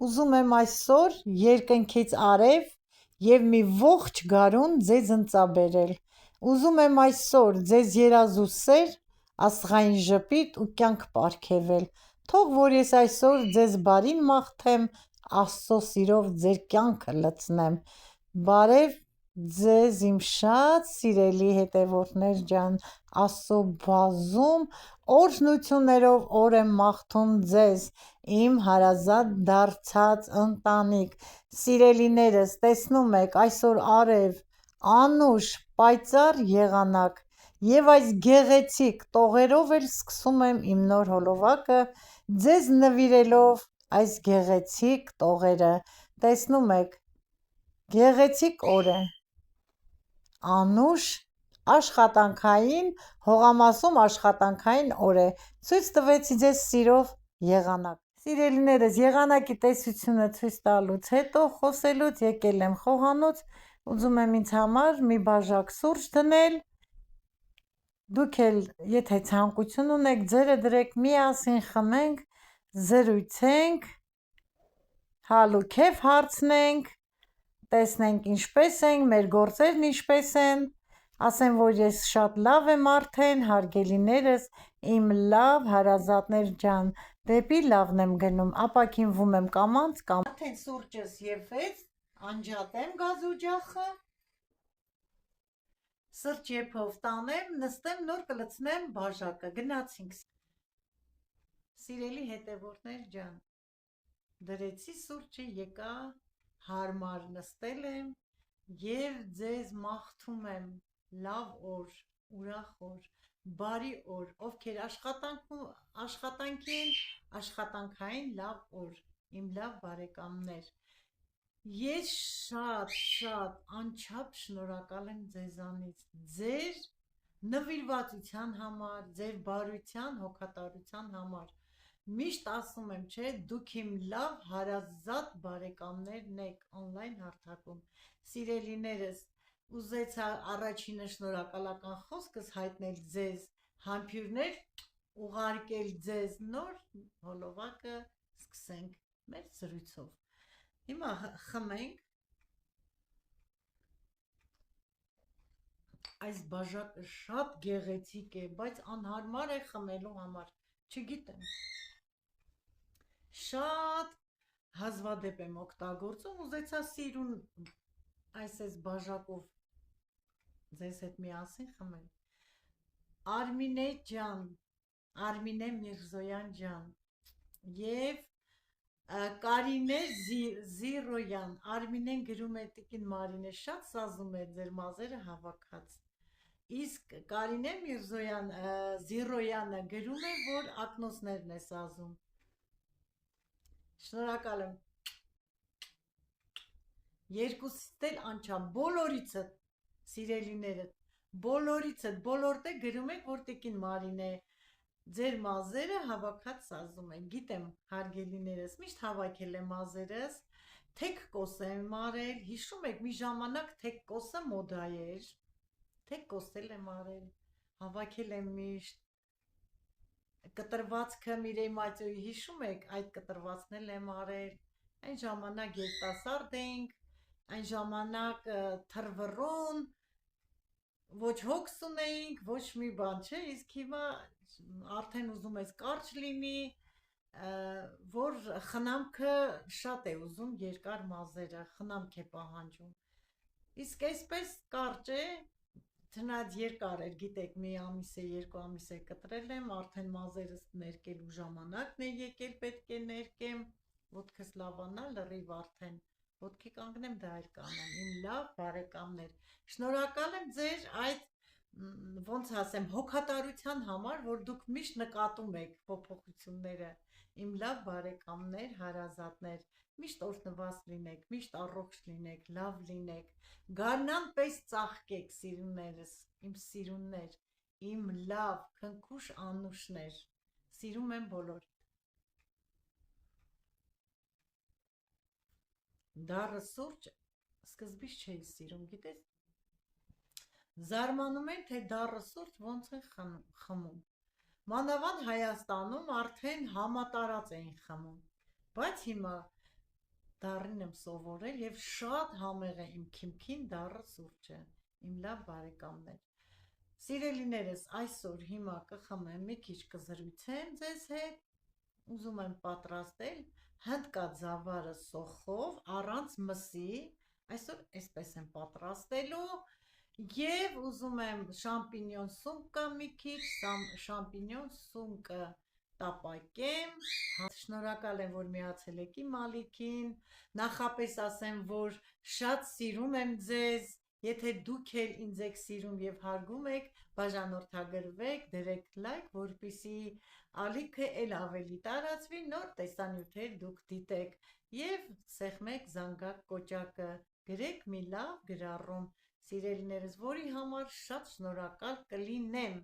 Ուզում եմ այսօր երկնքից արև և մի ողջ գարուն ձեզ ընծաբերել: Ուզում եմ այսօր ձեզ երազուսեր, աստղային ժպիտ ու կյանք պարգևել: Թող որ ես այսօր ձեզ բարին մաղթեմ, Աստծո սիրով ձեր կյանքը լցնեմ: Բարև ձեզ իմ շատ սիրելի հետևորդներ ջան, Աստծո բազում օրհնություններով օր եմ մաղթում ձեզ, իմ հարազատ դարձած ընտանիք: Սիրելիներս, տեսնում եք այսօր արև, անուշ, պայծառ եղանակ և այս գեղեցիկ տողերով էլ սկսում եմ իմ նոր հոլովակը, ձեզ նվիրելով այս գեղեցիկ տողերը: Տեսնում եք, գեղեցիկ օր է, անուշ աշխատանքային, հողամասում աշխատանքային օր է: Ցույց տվեցի ձեզ սիրով եղանակ: Սիրելիներս, եղանակի տեսությունը ցույց տալուց հետո, խոսելուց եկել եմ խոհանոց, ուզում եմ ինձ համար մի բաժակ սուրճ դնել: Դուք էլ եթե ցանկություն ունեք, ձերը դրեք, միասին խմենք, զրուցենք, հալ ու քեֆ հարցնենք, տեսնենք ինչպես ենք, մեր գործերն ինչպես են: Ասեմ, որ ես շատ լավ եմ արդեն, հարգելիներս, իմ լավ հարազատներ ջան, դեպի լավն եմ գնում, ապաքինվում եմ կամաց, Արդեն սուրճս եփվեց, անջատեմ գազօջախը, սրճեփով տանեմ, նստեմ, նոր կլցնեմ բաժակը: Գնացինք: Սիրելի հետևորդներ ջան, դրեցի սուրճը, եկա հարմար նստել եմ և ձեզ մաղթում եմ լավ օր, ուրախ օր, բարի օր, ովքեր աշխատանքի են, աշխատանքային լավ օր, իմ լավ բարեկամներ: Ես շատ անչափ շնորհակալ եմ ձեզանից, ձեր նվիրվածության համար, ձեր բարության, հոգատարության համար: Միշտ ասում եմ, չէ, դուք իմ լավ հարազատ բարեկամներն եք օնլայն հարթակում: Սիրելիներս, ուզեցա առաջինը շնորհակալական խոսքս հայտնել ձեզ, համբույրներ ուղարկել ձեզ, նոր հոլովակը սկսենք մեր զրույցով: Հիմա խմենք: Այս բաժակը շատ գեղեցիկ է, բայց անհարմար է խմելու համար, չգիտեմ, շատ հազվադեպ եմ օգտագործում, ուզեցա սիրուն այս բաժակով ձեզ հետ միասին խմել: Արմինե ջան, Արմինե Միրզոյան ջան և Կարինե Զիրոյան, Արմինեն գրում է տիկին Մարինե, շատ սազում է ձեր մազերը հավաքած, իսկ Կարինե Զիրոյանը գրում է, որ ակնոցներն է սազում: Շնորհակալ եմ, երկուսիցդ էլ անչափ, բոլորիցդ, սիրելիներդ, բոլորիցդ, բոլորդ գրում եք, որ տիկին Մարինե ձեր մազերը հավաքած սազում է: Գիտեմ, հարգելիներս, միշտ հավաքել եմ մազերս, թեքկոս եմ արել, հիշում եք, մի ժամանակ թեքկոսը մոդա էր, թեքկոս էլ եմ արել, հավաքել եմ միշտ, կտրվածքը Միրեյ Մատյոյի հիշում եք, այդ կտրվածքն էլ եմ արել, այն ժամանակ երիտասարդ էինք, այն ժամանակ թռվռուն, ոչ հոգս ունեինք, ոչ մի բան, չէ, իսկ հիմա արդեն ուզում ես կարճ լինի, որ խնամքը շատ է ուզում, երկար մազերը, խնամք է պահանջում, իսկ այսպես կարճ է, չնայած երկար էր, գիտեք, մի ամիս է, երկու ամիս է կտրել եմ, արդեն մազերս ներկելու ժամանակն է եկել, պետք է ներկեմ, ոտքս լավանա, լրիվ արդեն, ոտքի կանգնեմ, դա էլ կանեմ, իմ լավ բարեկամներ, շնորհակալ եմ ձեր այդ, ոնց ասեմ, հոգատարության համար, որ դուք միշտ նկատում եք փոփոխությունները, իմ լավ բարեկամներ, հարազատներ, միշտ օրհնված լինեք, միշտ առողջ լինեք, լավ լինեք, գարնան պես ծաղկեք, սիրուներս, իմ սիրուններ, իմ լավ քնքուշ անուշներ, սիրում եմ բոլորիդ: Դառը սուրճ սկզբից չէի սիրում, գիտես, զարմանում եմ, թե դառը սուրճ ոնց են խմում, մանավանդ Հայաստանում արդեն համատարած էին խմում, բայց հիմա դառին եմ սովորել եւ շատ համեղ է իմ քիմքին դառը սուրճը, իմ լավ բարեկամներ։ Սիրելիներս, այսօր հիմա կխմեմ, մի քիչ կզրույցեմ ձեզ հետ, ուզում եմ պատրաստել հնդկաձավարը սոխով առանց մսի, այսօր այսպես եմ պատրաստելու եւ ուզում եմ շամպինյոն սումկ կա մի քիչ, շամպինյոն սումկը տապակեմ, շնորհակալ եմ, որ միացել եք իմ ալիքին, նախապես ասեմ, որ շատ սիրում եմ ձեզ, եթե դուք էլ ինձ եք սիրում եւ հարգում եք, բաժանորդագրվեք, դրեք լայք, որպեսզի ալիքը էլ ավելի տարածվի, նոր տեսանյութեր դուք դիտեք եւ սեղմեք զանգակ կոճակը, գրեք մի լավ գրառում, սիրելիներս, որի համար շատ շնորհակալ կլինեմ։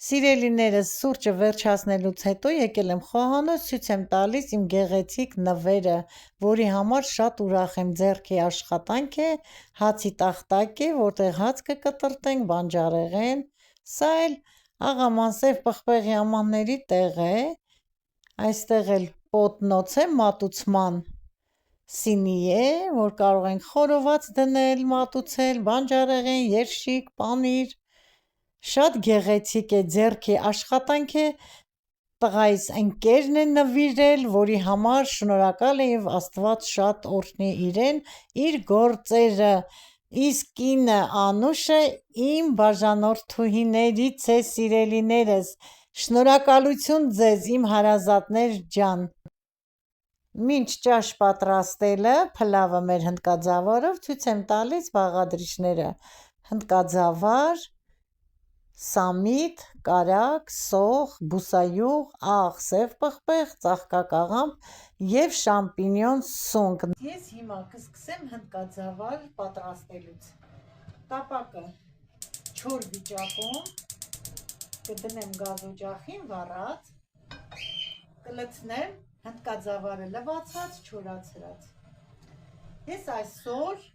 Սիրելիներս, սուրճը վերջացնելուց հետո եկել եմ խոհանոց, ցույց եմ տալիս իմ գեղեցիկ նվերը, որի համար շատ ուրախ եմ, ձեռքի աշխատանք է, հացի տախտակ է, որտեղ հաց կկտրտենք, բանջարեղեն, սա էլ աղամանսև պղպեղի ամանների տեղ է, այստեղ էլ պոտնոց է, մատուցման սինի է, որ կարող ենք խորոված դնել, մատուցել, բանջարեղեն, երշիկ, պանիր, շատ գեղեցիկ է, ձեռքի աշխատանք է, տղայիս ընկերն է նվիրել, որի համար շնորհակալ եմ եւ Աստված շատ օրհնի իրեն, իր գործերը, իսկ կինը Անուշը իմ բաժանորդուհիներից է, սիրելիներս, շնորհակալություն ձեզ, իմ հարազատներ ջան։ Մինչ ճաշ պատրաստելը, փլավը մեր հնդկաձավարով, ցույց եմ տալիս բաղադրիչները, հնդկաձավար, սամիտ, կարագ, սոխ, բուսայուղ, աղ, սև պղպեղ, ծաղկակաղամբ եւ շամպինյոն սունկ։ Ես հիմա կսկսեմ հնդկաձավար պատրաստելուց։ Տապակը չոր վիճակում կդնեմ գազօջախին վառած, կլցնեմ հնդկաձավարը լվացած, չորացրած։ Ես այսօր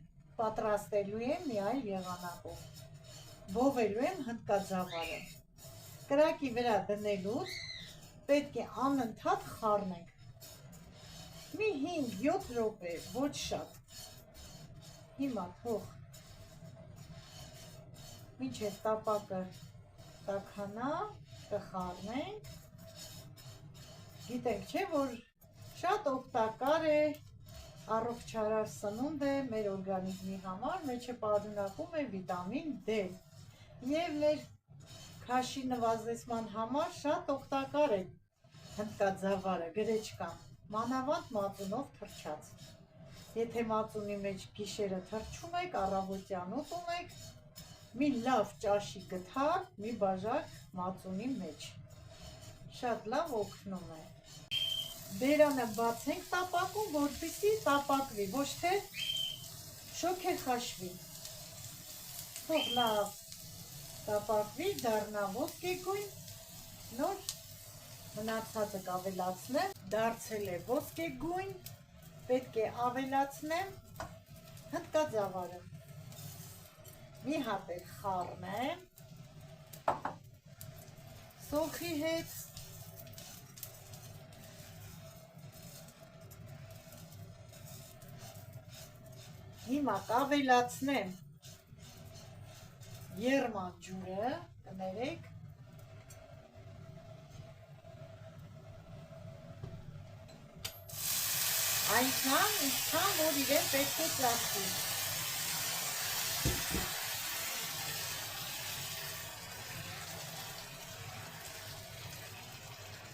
պատրաստելու եմ մի այլ եղանակով։ Բովելու եմ հնդկաձավարը, կրակի վրա դնելուց պետք է անընդհատ խառնենք, մի 5-7 րոպե, ոչ շատ, հիմա թող մինչև տապակը տաքանա, կխառնենք, գիտենք չէ, որ շատ օգտակար է, առողջարար սնունդ է մեր օրգանիզմի համար, մեջը պարունակում է վիտամին D եւ մեր քաշի նվազեցման համար շատ օգտակար է հնդկաձավարը, գրեչկան, մանավանդ մածունով թրջած։ Եթե մածունի մեջ գիշերը թրջում եք, առավոտյան ուտում եք, մի լավ ճաշի գթար, մի բաժակ մածունի մեջ, շատ լավ օգնում է։ Բերանը բացենք տապակում, որպեսզի տապակվի, ոչ թե շոգեխաշվի, թող լավ տապակվի, դառնա ոսկեգույն, նոր մնացածը կավելացնեմ, դարձել է ոսկեգույն, պետք է ավելացնեմ հնդկաձավարը, մի հատ էլ խառնեմ սոխի հետ, հիմա կավելացնեմ եղման ջուրը, կներեք, այնքան, որ իրեն պետք է ծածկի։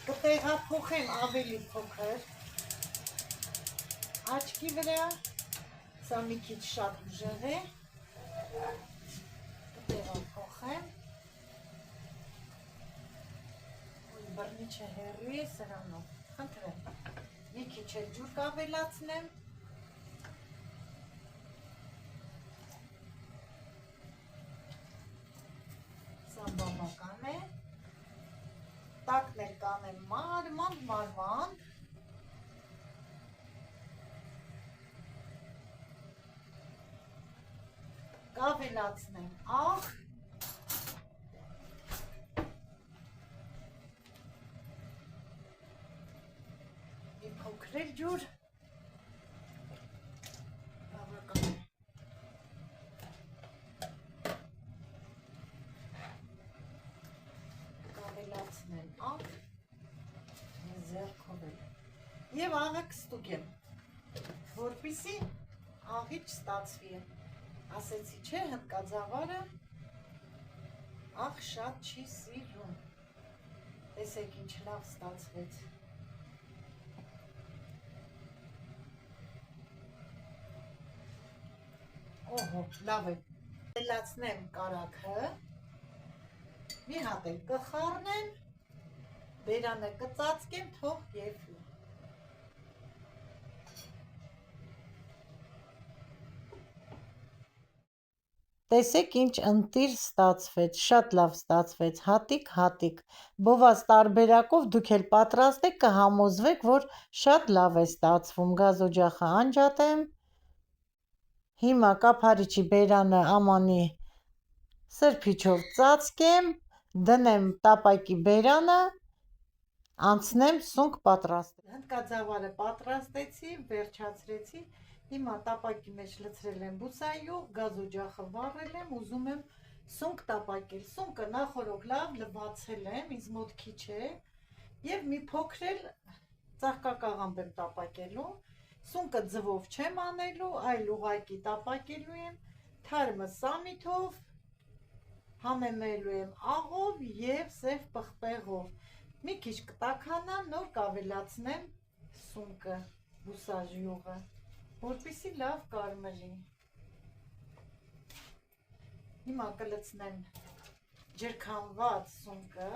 Կտեղափոխեմ ավելի փոքր աչքի վրա, սա մի քիչ շատ ուժեղ է, կտեղափոխեմ, բռնիչը հեռու է սրանով, խնդրեմ, մի քիչ էլ ջուր կավելացնեմ, սա բավական է, տակն էլ կանեմ մարմանդ, կավելացնեմ աղ, մի փոքր ջուր, Եվ աղը կստուգեմ, որպիսի աղիչ ստացվի։ Ասեցի չէ, հնդկաձավարը աղ շատ չի սիրում։ Տեսեք ինչ լավ ստացվեց։ Օհո, լավ է։ Լացնեմ կարագը, մի հատ էլ կխառնեմ, բերանը կծածկեմ, թող եփի։ Տեսեք ինչ ընտիր ստացվեց, շատ լավ ստացվեց, հատիկ, բոված տարբերակով դուք էլ պատրաստեք, կհամոզվեք, որ շատ լավ է ստացվում։ Գազօջախը անջատեմ, հիմա կափարիչի բերանը ամանի սրբիչով ծածկեմ, դնեմ տապակի բերանը, անցնեմ սունկ պատրաստել։ Հնդկաձավարը պատրաստեցի, վերջացրեցի, հիմա տապակի մեջ լցրել եմ բուսայուղ, գազօջախը վառել եմ, ուզում եմ սունկ տապակել։ Սունկը նախորդ լավ լվացել եմ, ինձ մոտ քիչ է, եւ մի փոքր էլ ծաղկակաղամբ եմ տապակելու։ Սունկը ձվով չեմ անելու, այլ ուղղակի տապակելու եմ, թարմը սամիթով, համեմելու եմ աղով եւ սև պղպեղով։ Մի քիչ կտաքանա, նոր կավելացնեմ սունկը, բուսայուղը, որպեսզի լավ կարմրի։ Հիմա կլցնեմ ջրքանված սունկը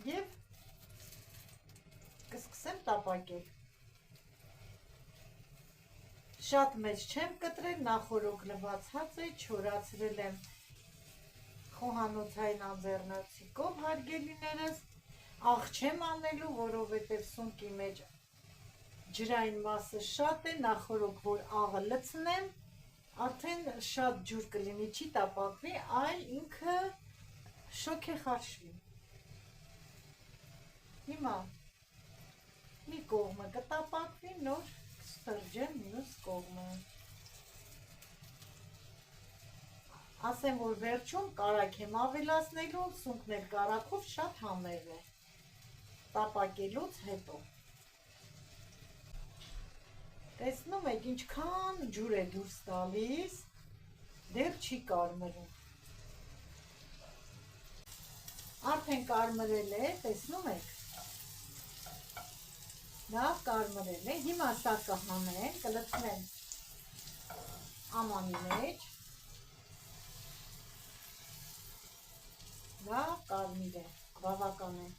եւ կսկսեմ տապակել։ Շատ մեծ չեմ կտրել, նախորոք լված հաց է, չորացրել եմ խոհանոցային անձեռնոցիկով, հարգելիներս, աղ չեմ անելու, որովհետև սունկի մեջ ջրային մասը շատ է, նախորոք որ աղը լցնեմ, արդեն շատ ջուր կլինի, չի տապակվի, այլ ինքը շոգ է խարշվի։ Հիմա մի կողմը կտապակվի, նոր կսրջեմ մյուս կողմը։ Ասեմ, որ վերջում կարագ եմ ավելացնելու, սունկն էլ կարագով շատ համեղ է, տապակելուց հետո։ Տեսնում եք ինչքան ջուր է դուրս տալիս, դեռ չի կարմրում։ Արդեն կարմրել է, տեսնում եք։ Լավ կարմրել է, հիմա սա կհանեմ, կլցնեմ ամանի մեջ։ Լավ կարմիր է, բավական է։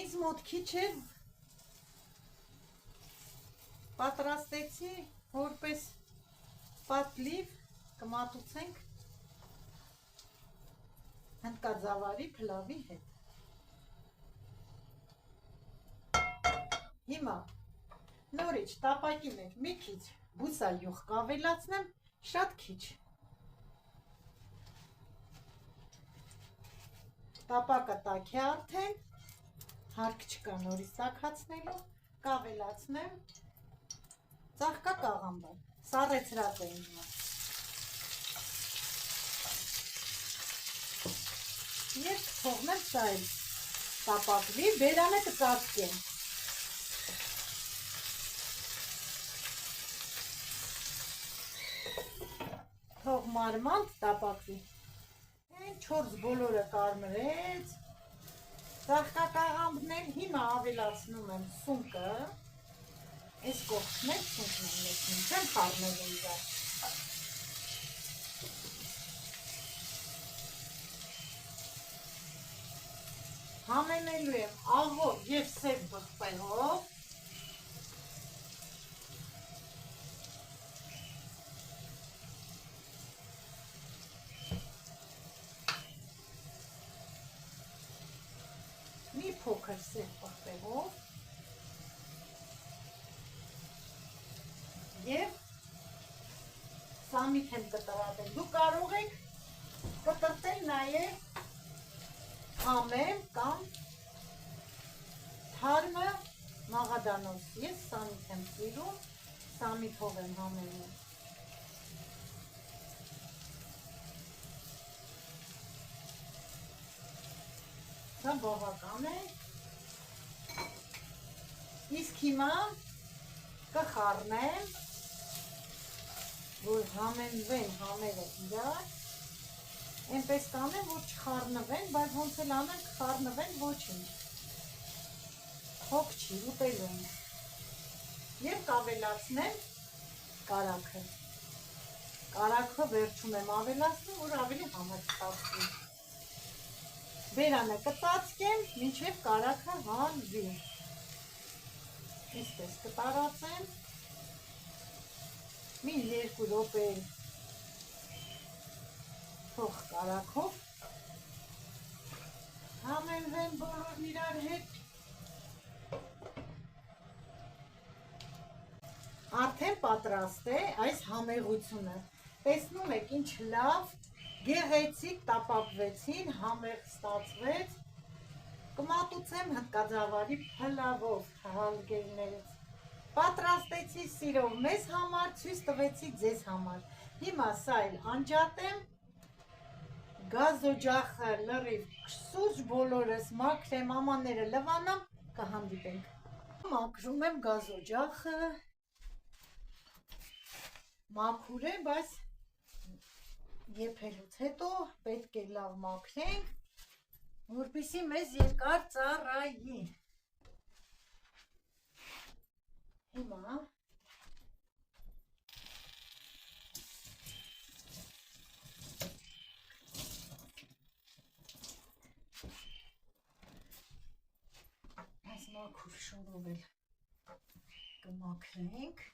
Ինձ մոտ քիչ է, պատրաստեցի որպես պատլիվ, կմատուցենք հնդկաձավարի փլավի հետ։ Հիմա նորից տապակի մեջ մի քիչ բուսայուղ կավելացնեմ, շատ քիչ։ Տապակը տաք է արդեն, հարկ չկա նորից տաքացնելու, կավելացնեմ ծաղկակաղամբը, սառեցրած է ինձ մոտ։ Ես թողնեմ սա էլ տապակվի, բերանը կծածկեմ։ Թող մարմանդ տապակվի։ 4 բոլորը կարմրեց, ծաղկակաղամբն էլ, հիմա ավելացնում եմ սունկը, այս կողքն էլ սունկն եմ լցնում, չեմ խառնելու իրար։ Համեմելու եմ աղով և սև պղպեղով, մի փոքր սև պղպեղով և սամիթ եմ կտրատել։ Դու կարող եք կտրտել նաև համեմ կամ թարմը մաղադանոց։ Ես սամիթ եմ սիրում, սամիթով եմ համեմում։ Դա բավական է։ Իսկ հիմա կխառնեմ, որ համենվեն համերը իրար, այնպես կանեմ, որ չխառնվեն, բայց ոնց էլ անեմ կխառնվեն ոչինչ։ Հոգ չի, ուտելու ենք։ Եվ կավելացնեմ կարագը։ Կարագը վերջում եմ ավելացնում, որ ավելի համեղ ստացվի։ Բերանը կտածկեմ, մինչև կարագը հալվի։ Այսպես կտարածեմ։ Մի 2 րոպե թող կարագով համենվեն բոլորն իրար հետ։ Արդեն պատրաստ է այս համեղությունը։ Տեսնում եք ինչ լավ, գեղեցիկ տապապվեցին, համեղ ստացվեց։ Կմատուցեմ հնդկաձավարի փլավով հալգերներից։ Պատրաստեցի սիրով մեզ համար, ցույց տվեցի ձեզ համար։ Հիմա սա էլ անջատեմ, գազօջախը լրիվ սուրճ բոլորս մաքրեմ, ամանները լվանամ, կհանդիպենք։ Մաքրում եմ գազօջախը, մաքուր է, բայց եփելուց հետո պետք է լավ մաքրենք, որպեսզի մեզ երկար ծառայի։ Հիմա այս մաքուր շորով էլ կմաքրենք։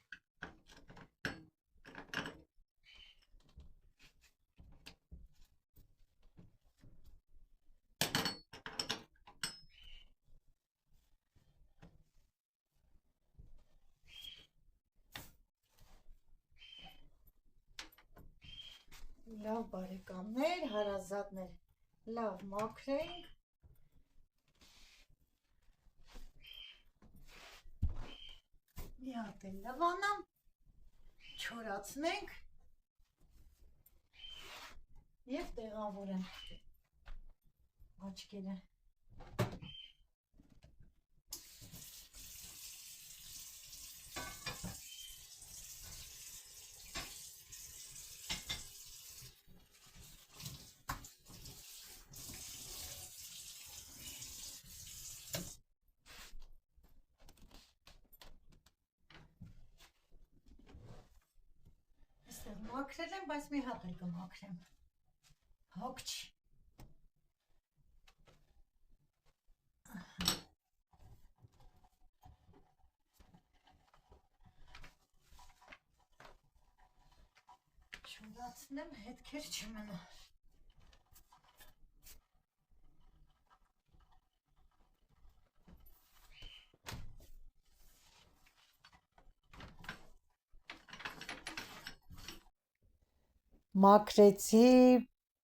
Լավ բարեկամներ, հարազատներ, լավ մաքրենք։ Մի հատ էլ լվանամ, չորացնենք և տեղավորեմ աչքերը։ Մաքրել եմ, բայց մի հատ էլ կմաքրեմ, հոգ չի։ Չորացնեմ, հետքեր չմնա։ Մաքրեցի,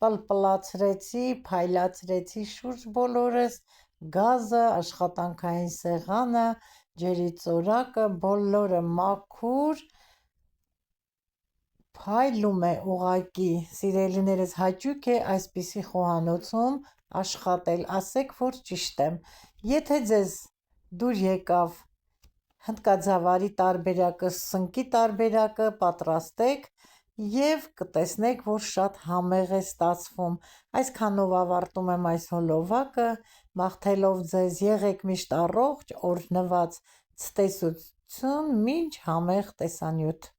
պլպլացրեցի, փայլացրեցի շուրջ բոլորս, գազը, աշխատանքային սեղանը, ջրի ծորակը, բոլորը մաքուր, փայլում է ուղղակի, սիրելիներս, հաճույք է այսպիսի խոհանոցում աշխատել, ասեք, որ ճիշտ եմ։ Եթե ձեզ դուր եկավ հնդկաձավարի տարբերակը, սնկի տարբերակը, պատրաստեք և կտեսնեք, որ շատ համեղ է ստացվում։ Այսքանով ավարտում եմ այս հոլովակը, մաղթելով ձեզ եղեք միշտ առողջ, օրհնված, ցտեսություն, մինչ համեղ տեսանյութ։